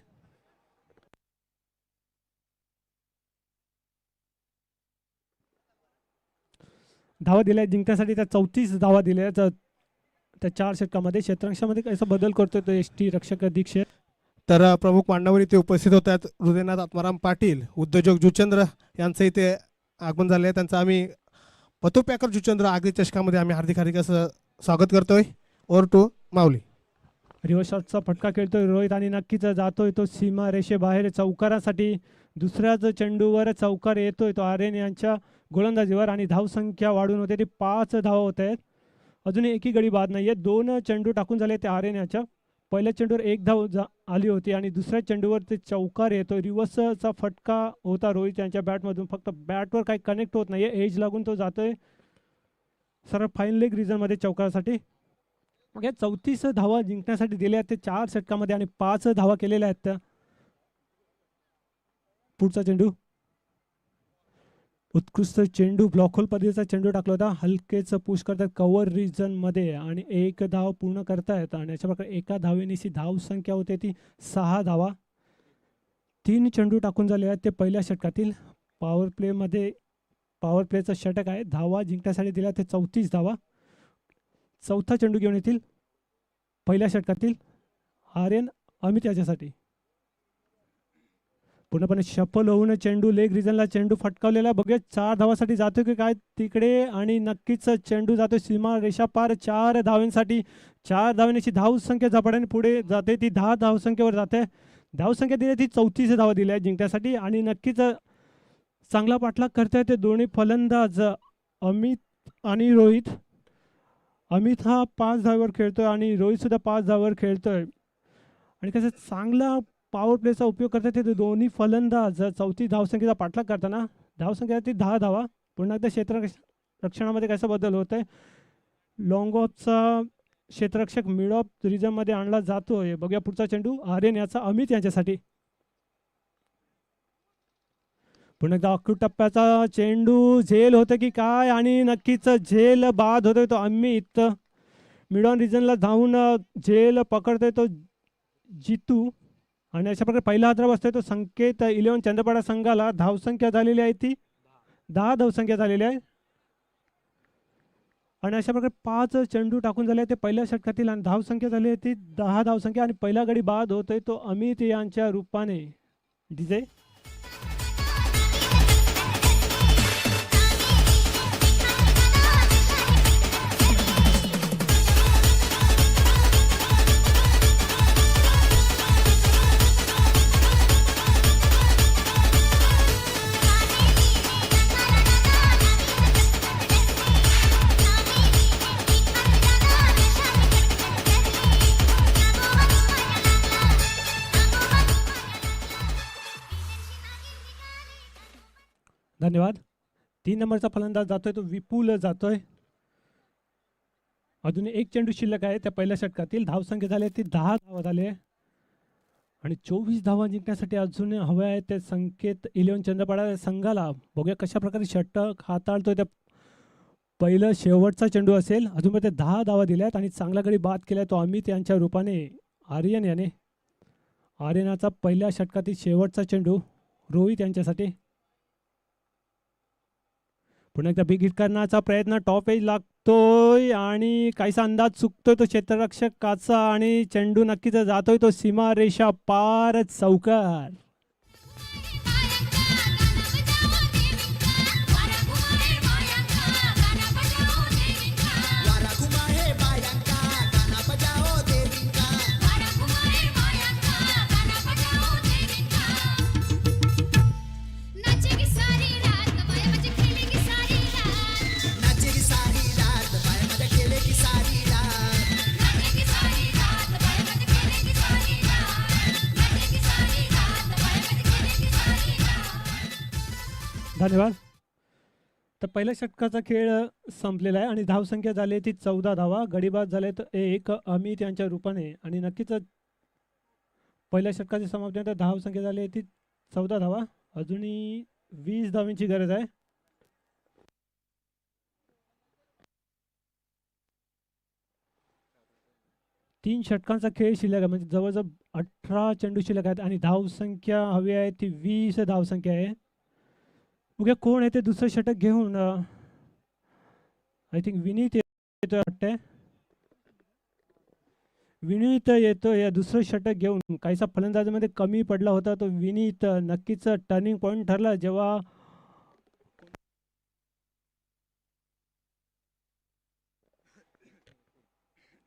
धावा दिल्या जिंकण्यासाठी त्या 34 धावा दिल्या त्या 4 षटकामध्ये. क्षेत्ररक्षामध्ये कसा बदल करतोय तो एसटी रक्षक दीक्षित. तर प्रमुख मान्यवर इथे उपस्थित होत आहेत. हृदयनाथ आत्माराम पाटील उद्योजक जुचंद्र यांचं इथे आगमन झाले आहे. त्यांचं आम्ही पतू पॅकर जुचंद्र आगरी चषकामध्ये आम्ही हार्दिक हार्दिक असं स्वागत करतोय. ओर टू माऊली. रिव्हर्स शॉटचा फटका खेळतोय रोहित आणि नक्कीच जातोय तो सीमा रेषेबाहेर चौकारासाठी. दुसऱ्याच चेंडूवर चौकार येतोय तो आर्यन यांच्या गोलंदाजीवर आणि धावसंख्या वाढून होते ती 5 धावा होत आहेत. अजूनही एकही गडी बाद नाहीये. 2 चेंडू टाकून झाले ते आर्यन यांच्या. पहिल्या चेंडूवर 1 धाव आली होती आणि दुसऱ्या चेंडूवर ते चौकार येतोय. रिव्हर्सचा फटका होता रोहित यांच्या बॅटमधून. फक्त बॅटवर काही कनेक्ट होत नाहीये. एज लागून तो जातोय सरळ फाईन लेग रिजनमध्ये चौकारासाठी. मग या 34 धावा जिंकण्यासाठी दिल्या आहेत ते 4 षटकामध्ये आणि 5 धावा केलेल्या आहेत त्या. पुढचा चेंडू उत्कृष्ट चेंडू ब्लॉक होल पद्धतीचा चेंडू टाकला होता. हलकेच पुश करतात कव्हर रिजन मध्ये आणि 1 धाव पूर्ण करतायत आणि अशा प्रकारे 1 धावेनीची धाव संख्या होते ती 6 धावा. 3 चेंडू टाकून झाले आहेत ते पहिल्या षटकातील. पॉवर प्लेचं षटक आहे. धावा जिंकण्यासाठी दिल्या ते 34 धावा. चौथा चेंडू घेऊन येतील पहिल्या षटकातील आर्यन अमित याच्यासाठी. पूर्णपणे शफल होऊन चेंडू लेग रिजनला चेंडू फटकावलेला. बघूया 4 धावासाठी जातोय की काय तिकडे, आणि नक्कीच चेंडू जातोय सीमा रेषा पार 4 धावांसाठी. 4 धावांची धावसंख्या झपाट्याने पुढे जाते, ती 10 धावसंख्येवर जाते. धावसंख्या दिली ती 34 धावा दिल्या जिंकण्यासाठी, आणि नक्कीच चांगला पाठलाग करताय ते दोन्ही फलंदाज अमित आणि रोहित. अमित हा 5 धावांवर खेळतोय आणि रोहित सुद्धा 5 धावांवर खेळतोय, आणि कसं चांगला पॉवर प्लेचा उपयोग करतात ते दोन्ही फलंदाज. 34 धावसंख्येचा पाठलाग करताना धावसंख्या ती 10 धावा. पुन्हा एकदा क्षेत्ररक्षणामध्ये कसा बदल होत आहे. लॉंग ऑफचा क्षेत्ररक्षक मिड ऑफ रिजनमध्ये आणला जातोय. बघूया पुढचा चेंडू आर्यन याचा अमित यांच्यासाठी. पुन्हा एकदा अकलूट टप्प्याचा चेंडू झेल होतं की काय, आणि नक्कीच झेल बाद होतोय तो अमित. मिड ऑन रिजनला धावून झेल पकडतोय तो जितू, आणि अशा प्रकारे पहिला हादरा बसतोय तो संकेत. 11 चंद्रपाडा संघाला धावसंख्या झालेली आहे ती 10 धावसंख्या झालेली आहे, आणि अशा प्रकारे 5 चेंडू टाकून झाले ते पहिल्या षटकातील, आणि धावसंख्या झाली आहे ती 10 धावसंख्या, आणि पहिला गडी बाद होतोय तो अमित यांच्या रूपाने. डीजे धन्यवाद. 3 नंबरचा फलंदाज जातोय तो विपुल जातोय. अजून एक चेंडू शिल्लक आहे त्या पहिल्या षटकातील. धावसंख्या झाली ती 10 धावा झाले, आणि 24 धावा जिंकण्यासाठी अजून हवे आहेत ते संकेत 11 चंद्रपाडा संघाला. बघूया कशा प्रकारे षटक हाताळतोय. त्या पहिलं शेवटचा चेंडू असेल. अजून ते 10 धावा दिल्यात, आणि चांगला गडी बाद केलाय तो अमित यांच्या रूपाने आर्यन याने. आर्यनाचा पहिल्या षटकातील शेवटचा चेंडू रोहित यांच्यासाठी. पुन्हा एकदा बिग हिट करण्याचा प्रयत्न, टॉप एज लागतोय आणि काहीसा अंदाज चुकतोय तो क्षेत्ररक्षकाचा, आणि चेंडू नक्कीच जातोय तो सीमा रेषा पार चौकार. धन्यवाद. तर पहिल्या षटकाचा खेळ संपलेला आहे, आणि धावसंख्या झाली ती 14 धावा. गडीबाद झाले तर 1 अमित यांच्या रूपाने, आणि नक्कीच पहिल्या षटकाची समाप्तीनंतर धावसंख्या झाली ती 14 धावा. अजूनही 20 धावांची गरज आहे. तीन षटकांचा खेळ शिल्लक आहे, म्हणजे जवळजवळ 18 चेंडू शिल्लक आहेत, आणि धावसंख्या हवी आहे ती 20 धावसंख्या आहे. बघूया कोण आहे ते दुसरं षटक घेऊन. आय थिंक विनीत येतोय वाटतंय. विनीत येतो या दुसरं षटक घेऊन. काहीसा फलंदाजीमध्ये कमी पडला होता तो विनीत. नक्कीच टर्निंग पॉईंट ठरला जेव्हा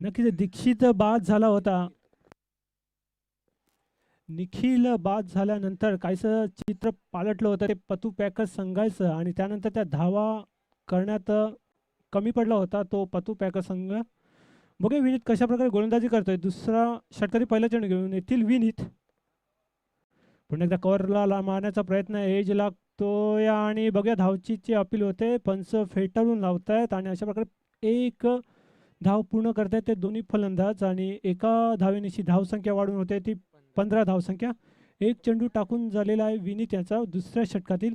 नक्कीच दीक्षित बाद झाला होता. निखिल बाद झाल्यानंतर काहीसं चित्र पालटलं होतं ते पतू पॅकर्स संघाचं, आणि त्यानंतर त्या धावा करण्यात कमी पडला होता तो पतू पॅकर्स संघ. बघूया विनीत कशा प्रकारे गोलंदाजी करतोय. दुसरा षटकारी पहिला चेंडू घेऊन येतील विनीत. पुन्हा एकदा कव्हरला मारण्याचा प्रयत्न, एज लागतोय, आणि बघूया धावचीची अपील होते. पंच फेटाळून लावतायत, आणि अशा प्रकारे 1 धाव पूर्ण करतायत ते दोन्ही फलंदाज, आणि एका धावेनिशी धावसंख्या वाढून होते ती 15 धावसंख्या. एक चेंडू टाकून झालेला आहे विनीत याचा दुसऱ्या षटकातील.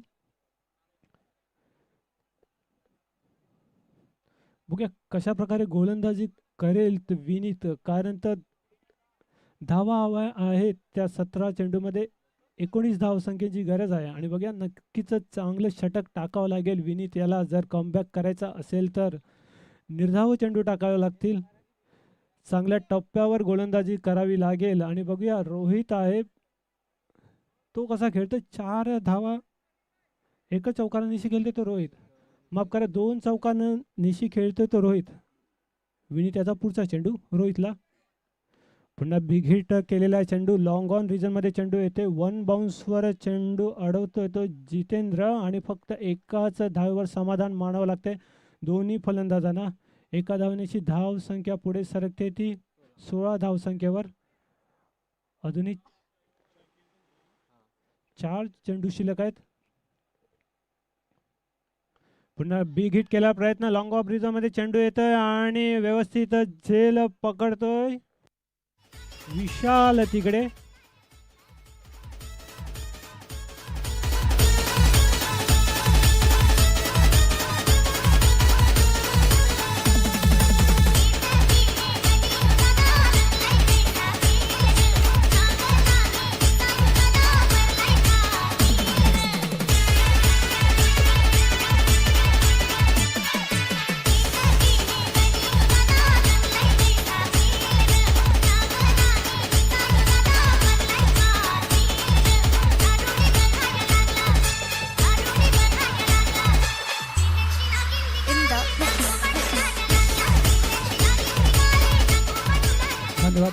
बघूया कशा प्रकारे गोलंदाजी करेल विनीत, कारण तर धावा हवा आहेत त्या 17 चेंडूमध्ये 19 धावसंख्येची गरज आहे, आणि बघूया नक्कीच चांगलं षटक टाकावं लागेल विनीत याला. जर कमबॅक करायचा असेल तर निर्धाव चेंडू टाकावे लागतील. चांगल्या टप्प्यावर गोलंदाजी करावी लागेल, आणि बघूया रोहित आहे तो कसा खेळतो, 4 धावा एकच चौकानं निशी खेळते तो रोहित, माफ करा 2 चौकानं निशी खेळतोय तो रोहित. विनी त्याचा पुढचा चेंडू रोहितला, पुन्हा बिग हिट केलेला चेंडू लॉंग ऑन रिजनमध्ये चेंडू येते. 1 बाउन्सवर चेंडू अडवतोय तो जितेंद्र आणि फक्त एकाच धावेवर समाधान मानावं लागतंय दोन्ही फलंदाजांना. एका धावण्याची धाव संख्या पुढे सरकते ती 16 धावसंख्येवर. अजूनही 4 चेंडू शिल्लक आहेत. पुन्हा बिग हिट केला प्रयत्न, लॉंग ऑफ रिझनमध्ये चेंडू येतोय आणि व्यवस्थित झेल पकडतोय विशाल तिकडे.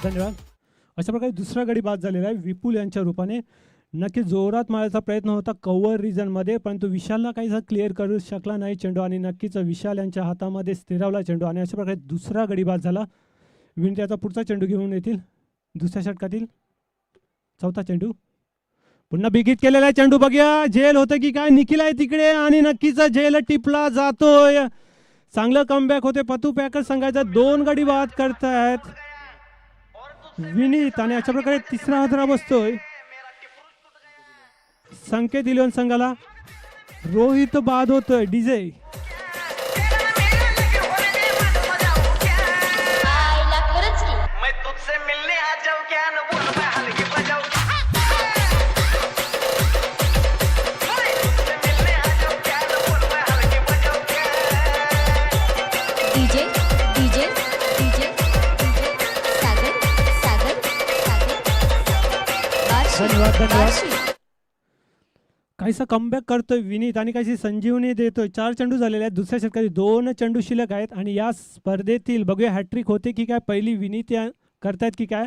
धन्यवाद. अशा प्रकारे दुसरा गडी बाद झालेला आहे विपुल यांच्या रूपाने. नक्की जोरात मारायचा प्रयत्न होता कव्हर रिजनमध्ये, परंतु विशालला काहीसा क्लिअर करू शकला नाही चेंडू आणि नक्कीच विशाल यांच्या हातामध्ये स्थिरावला चेंडू आणि अशा प्रकारे दुसरा गडी बाद झाला. विन त्याचा पुढचा चेंडू घेऊन येतील दुसऱ्या षटकातील चौथा चेंडू. पुन्हा बिगिट केलेला चेंडू, बघूया झेल होतं की काय. निखिल आहे तिकडे आणि नक्कीच झेल टिपला जातोय. चांगलं कमबॅक होते पतू पॅकर संघाचा. 2 गडी बाद करतायत विनीत आणि अशा प्रकारे तिसरा हादरा बसतोय संकेत इलेव्हन संघाला. रोहित बाद होतोय डीजे. काहीसा कमबॅक करतोय विनीत आणि काही संजीवनी देतोय. 4 चेंडू झालेले आहेत दुसऱ्या षटकात, 2 चेंडू शिल्लक आहेत आणि या स्पर्धेतील बघूया हॅट्रिक होते की काय, पहिली विनीत करतायत की काय.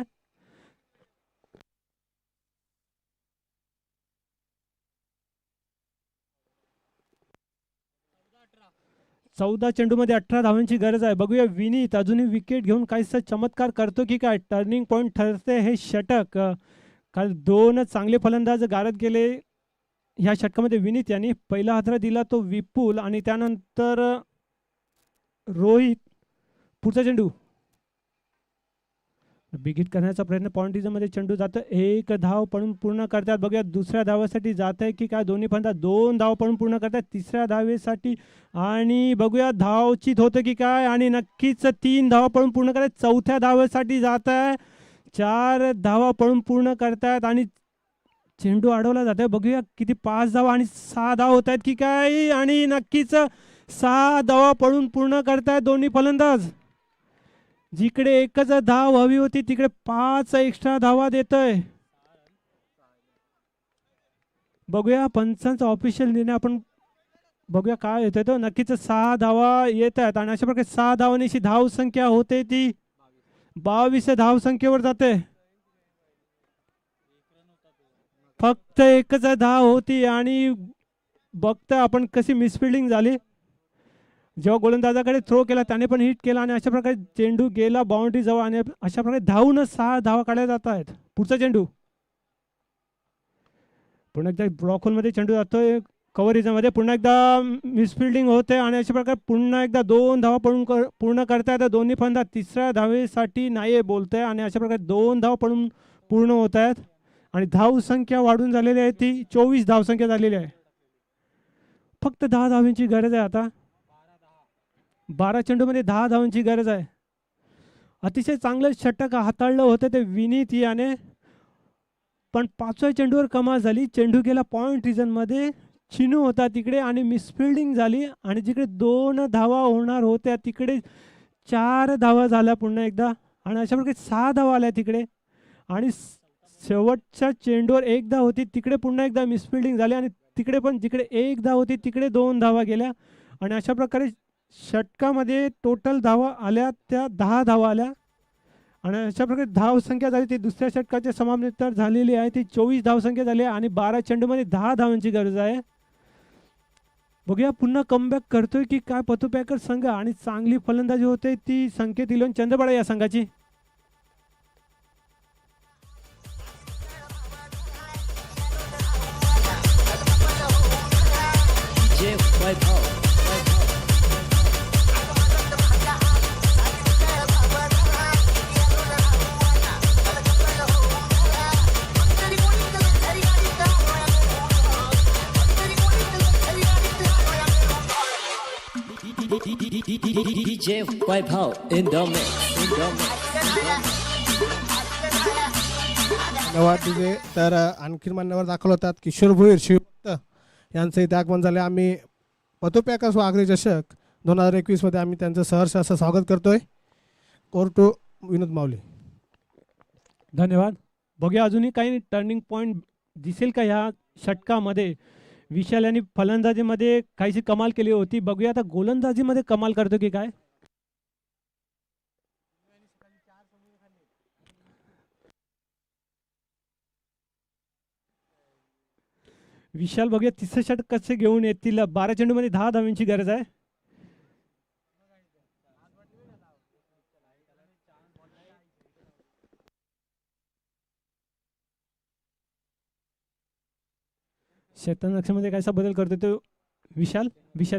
चौदा चेंडूमध्ये 18 धावांची गरज आहे. बघूया विनीत अजूनही विकेट घेऊन काहीसा चमत्कार करतो की काय. टर्निंग पॉईंट ठरते हे षटक. काल 2 चांगले फलंदाज गारद गेले ह्या षटकामध्ये. विनीत यांनी पहिला हादरा दिला तो विपुल आणि त्यानंतर रोहित. पुढचा चेंडू बिगिट करण्याचा प्रयत्न, पॉइंट रिजनमध्ये चेंडू जातो. 1 धाव पडून पूर्ण करतात. बघूया दुसऱ्या धावेसाठी जात आहे की काय. दोन्ही फलंदाज 2 धाव पडून पूर्ण करतात तिसऱ्या धावेसाठी आणि बघूया धावचित होतं की काय आणि नक्कीच 3 धावा पडून पूर्ण करतात. चौथ्या धावेसाठी जात आहे. 4 धावा पडून पूर्ण करतात आणि चेंडू अडवला जात आहे. बघूया किती 5 धावा आणि 6 धावा होत आहेत की काय आणि नक्कीच 6 धावा पडून पूर्ण करतायत दोन्ही फलंदाज. जिकडे एकच धाव हवी होती तिकडे 5 एक्स्ट्रा धावा देतोय. बघूया पंचांचा ऑफिशियल निर्णय आपण बघूया काय येतोय तो. नक्कीच 6 धावा येत आहेत आणि अशा प्रकारे 6 धावांची धाव संख्या होते ती 22 धावसंख्येवर जाते. फक्त एकच धाव होती आणि बघता आपण कशी मिसफिल्डिंग झाली. जेव्हा गोलंदाजाकडे थ्रो केला त्याने पण हिट केला आणि अशा प्रकारे चेंडू गेला बाउंड्री जवळ आणि अशा प्रकारे धावून 6 धावा काढल्या जात आहेत. पुढचा चेंडू पुन्हा एकदा ब्लॉक होलमध्ये चेंडू जातोय कव्हरेजमध्ये. पुन्हा एकदा मिसफिल्डिंग होते आणि अशा प्रकारे पुन्हा एकदा 2 धावा पडून पूर्ण करतायत दोन्ही फलंदाज. तिसऱ्या धावेसाठी नाही बोलतंय आणि अशा प्रकारे 2 धाव पडून पूर्ण होत आहेत आणि धाव संख्या वाढून झालेली आहे ती 24 धावसंख्या झालेली आहे. फक्त 10 धावांची गरज आहे आता. 12 चेंडूमध्ये 10 धावांची गरज आहे. अतिशय चांगलं षटक हाताळलं होतं ते विनीत याने, पण 5व्या चेंडूवर कमाल झाली. चेंडू गेला पॉइंट रिजनमध्ये, चिनू होता तिकडे आणि मिसफिल्डिंग झाली आणि जिकडे 2 धावा होणार होत्या तिकडे 4 धावा झाल्या पुन्हा एकदा आणि अशा प्रकारे 6 धावा आल्या तिकडे आणि शेवटच्या चेंडूवर एक धाव होती, तिकडे पुन्हा एकदा मिसफिल्डिंग झाली आणि तिकडे पण जिकडे एक धाव होती तिकडे 2 धावा गेल्या आणि अशा प्रकारे षटकामध्ये टोटल धावा आल्या त्या 10 धावा आल्या आणि अशा प्रकारे धावसंख्या झाली ती दुसऱ्या षटकाच्या समाप्तीनंतर झालेली आहे ती 24 धावसंख्या झाली आणि 12 चेंडूमध्ये 10 धावांची गरज आहे. बघूया पुन्हा कमबॅक करतोय की काय पतू पॅकर संघ आणि चांगली फलंदाजी होते ती संकेत इलेव्हन चंद्रपाडा या संघाची. DJ Waipaw in the mix. धन्यवाद तिथे. तर आणखी मान्यवर दाखल होतात किशोर भोईर शिवभक्त यांचं इथे आगमन झाले. आम्ही पतू पॅकर्स व आग्रे चषक 2021 मध्ये आम्ही त्यांचं सहर्ष असं स्वागत करतोय. कोर्टू विनोद माऊली. धन्यवाद. बघूया अजूनही काही टर्निंग पॉईंट दिसेल का ह्या षटकामध्ये. विशाल यांनी फलंदाजीमध्ये काहीशी कमाल केली होती. बघूया आता गोलंदाजीमध्ये कमाल करतो की काय. विशाल बघूया तिसरं षटक कसे घेऊन येतील. 12 चेंडूमध्ये 10 धावांची गरज आहे. क्षेत्ररक्षणामध्ये कायसा बदल करतो तो विशाल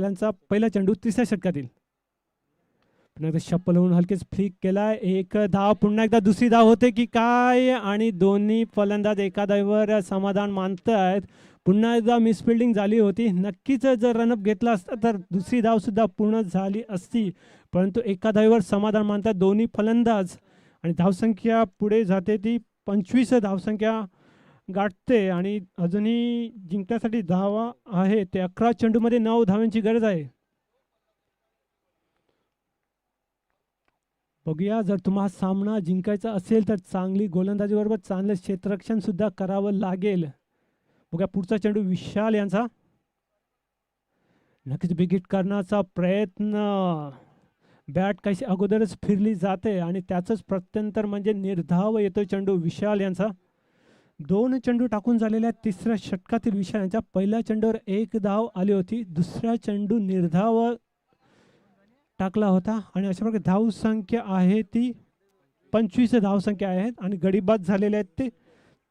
यांचा पहिला चेंडू तिसऱ्या षटकातील. पुन्हा एकदा शप्पल होऊन हलकेच फ्लिक केलाय. एक धाव पुन्हा एकदा दुसरी धाव होते की काय आणि दोन्ही फलंदाज एका धावेवर समाधान मानत आहेत. पुन्हा एकदा मिसफिल्डिंग झाली होती. नक्कीच जर रनअप घेतला असता तर दुसरी धाव सुद्धा पूर्ण झाली असती, परंतु एका धावेवर समाधान मानतात दोन्ही फलंदाज आणि धावसंख्या पुढे जाते ती 25 धावसंख्या गाठते आणि अजूनही जिंकण्यासाठी धावा आहे ते 11 चेंडूमध्ये 9 धावांची गरज आहे. बघूया जर तुम्हाला सामना जिंकायचा असेल तर चांगली गोलंदाजी बरोबर चांगलं क्षेत्ररक्षण सुद्धा करावं लागेल. बघूया पुढचा चेंडू विशाल यांचा. नक्कीच बिग करण्याचा प्रयत्न. बॅट काही अगोदरच फिरली जाते आणि त्याचंच प्रत्यंतर म्हणजे निर्धाव येतोय चेंडू विशाल यांचा. 2 चेंडू टाकून झालेल्या तिसऱ्या षटकातील विशाल यांच्या पहिल्या चेंडूवर 1 धाव आली होती. दुसरा चेंडू निर्धाव टाकला होता आणि अशा प्रकारे धावसंख्या आहे ती 25 धावसंख्या आहेत आणि गडीबाद झालेले आहेत ते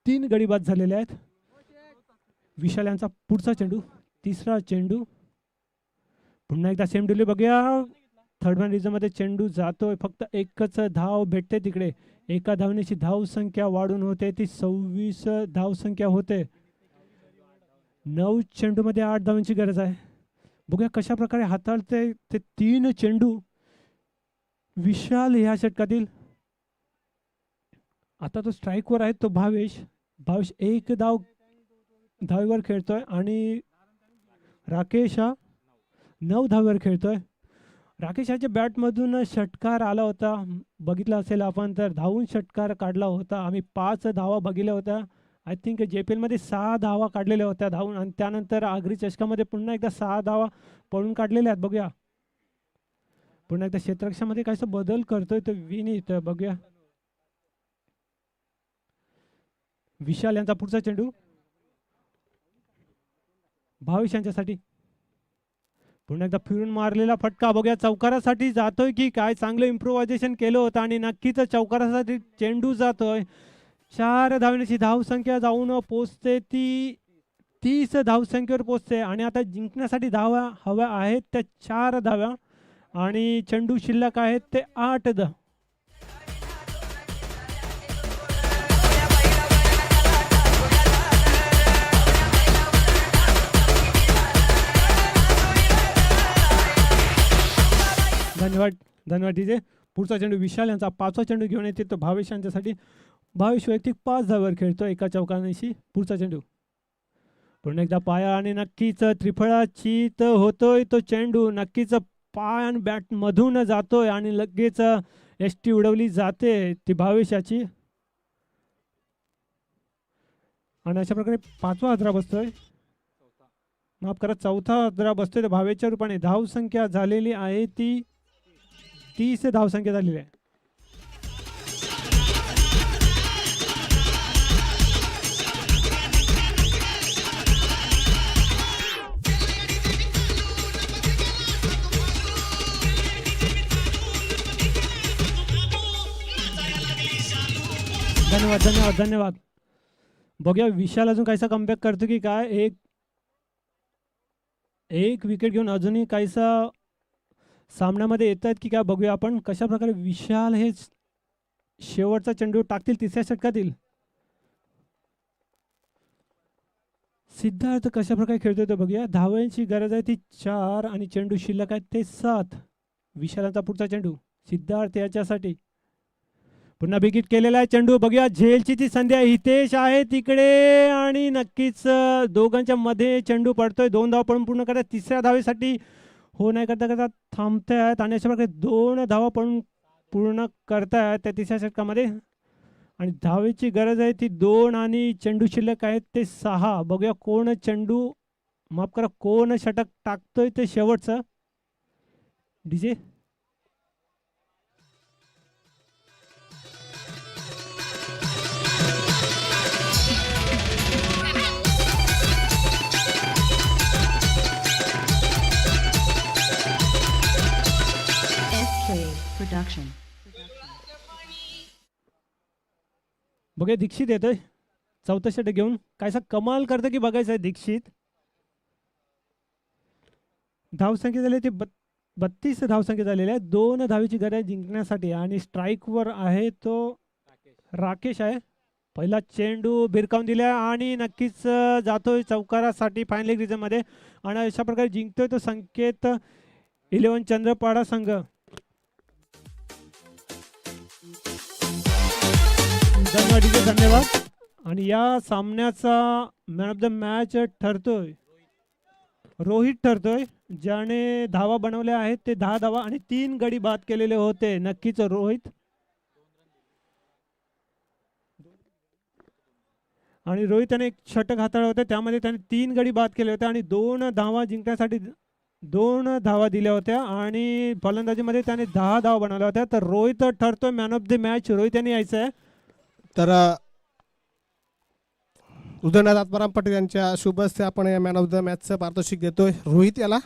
3 गडीबाद झालेले आहेत. विशाल यांचा पुढचा चेंडू तिसरा चेंडू. पुन्हा एकदा सेम डिले. बघूया थर्ड मॅन रिझनमध्ये चेंडू जातोय. फक्त एकच धाव भेटते तिकडे. एका धावण्याची धावसंख्या वाढून होते ती 26 धावसंख्या होते. 9 चेंडूमध्ये 8 धावांची गरज आहे. बघूया कशा प्रकारे हाताळते ते 3 चेंडू विशाल ह्या षटकातील. आता तो स्ट्राईकवर आहे तो भावेश. एक धावेवर खेळतोय आणि राकेश हा 9 धावेवर खेळतोय. राकेशाच्या बॅटमधून षटकार आला होता, बघितला असेल आपण तर धावून षटकार काढला होता. आम्ही 5 धावा बघितल्या होत्या. आय थिंक JPL मध्ये 6 धावा काढलेल्या होत्या धावून आणि त्यानंतर आगरी चषकामध्ये पुन्हा एकदा 6 धावा पळून काढलेल्या आहेत. बघूया पुन्हा एकदा क्षेत्ररक्षणामध्ये काहीसा बदल करतोय तो विनीत. बघूया विशाल यांचा पुढचा चेंडू भावेश यांच्यासाठी. पुन्हा एकदा फिरून मारलेला फटका. बघूया चौकारासाठी जातोय की काय. चांगलं इम्प्रोव्हायझेशन केलं होतं आणि नक्कीच चौकारासाठी चेंडू जातोय. 4 धावण्याची धावसंख्या जाऊन पोचते ती 30 धावसंख्येवर पोचते आणि आता जिंकण्यासाठी धावा हव्या आहेत त्या 4 धाव्या आणि चेंडू शिल्लक आहेत ते 8 धन्यवाद डीजे. पुढचा चेंडू विशाल यांचा 5वा चेंडू घेऊन येते तो भावेश यांच्यासाठी. भावेश वैयक्तिक 5 धावांवर खेळतो एका चौकाराशी. पुढचा चेंडू पुन्हा एकदा पाया आणि नक्कीच त्रिफळाची तर होतोय तो चेंडू. नक्कीच पाय आणि बॅट मधून जातोय आणि लगेच एसटी उडवली जाते ती भावेशाची. आणि अशा प्रकारे 5वा हजरा बसतोय, माफ करा 4था हजरा बसतोय. तर भावेच्या रूपाने धावसंख्या झालेली आहे ती 30 धावसंख्या झालेली आहे. धन्यवाद धन्यवाद धन्यवाद. बघूया विशाल अजून काहीसा कमबॅक करतो की काय. एक विकेट घेऊन अजूनही काहीसा सामन्यामध्ये येत आहेत की काय बघूया आपण. कशा प्रकारे विशाल हे शेवटचा चेंडू टाकतील 3ऱ्या षटकातील. सिद्धार्थ कशा प्रकारे खेळतोय ते बघूया. धावांची गरज आहे ती 4 आणि चेंडू शिल्लक आहे ते 7. विशालांचा पुढचा चेंडू सिद्धार्थ याच्यासाठी. पुन्हा विकेट केलेला आहे चेंडू. बघूया झेलची ती संधी आहे. हितेश आहे तिकडे आणि नक्कीच दोघांच्या मध्ये चेंडू पडतोय. 2 धावा पडून पूर्ण करतात. 3ऱ्या धावेसाठी हो नाही करता करता थांबते आहेत आणि अशा प्रकारे 2 धावा पडून पूर्ण करतायत त्या 3ऱ्या षटकामध्ये. आणि धावेची गरज आहे ती 2 आणि चेंडू शिल्लक आहेत ते 6. बघूया कोण चेंडू माफ करा कोण षटक टाकतोय ते शेवटचं. DJ Production. बघा दीक्षित येतोय 4थं षटक घेऊन. कायसा कमाल करतं की बघायचं आहे दीक्षित. धावसंख्या झाली ती 32 धावसंख्या झालेल्या आहे. 2 धावेची गरज जिंकण्यासाठी आणि स्ट्राईकवर आहे तो राकेश आहे. पहिला चेंडू भिरकावून दिला आणि नक्कीच जातोय चौकारासाठी फायनल रिजनमध्ये आणि अशा प्रकारे जिंकतोय तो संकेत 11 चंद्रपाडा संघ. धन्यवाद. आणि या सामन्याचा मॅन ऑफ द मॅच ठरतोय रोहित ठरतोय, ज्याने धावा बनवल्या आहेत ते 10 धावा आणि 3 गडी बाद केलेले होते. नक्कीच रोहित. आणि रोहित त्याने एक षटक हाताळलं होतं, त्यामध्ये त्याने 3 गडी बाद केले होते आणि 2 धावा जिंकण्यासाठी 2 धावा दिल्या होत्या आणि फलंदाजीमध्ये त्याने 10 धावा बनवल्या होत्या. तर रोहित ठरतोय man of the match. Rohit यांनी यायचं आहे. तर उदयनाथ आत्माराम पटेल यांच्या शुभ हस्ते आपण या मॅन ऑफ द मॅचचं पारितोषिक देतोय रोहित याला.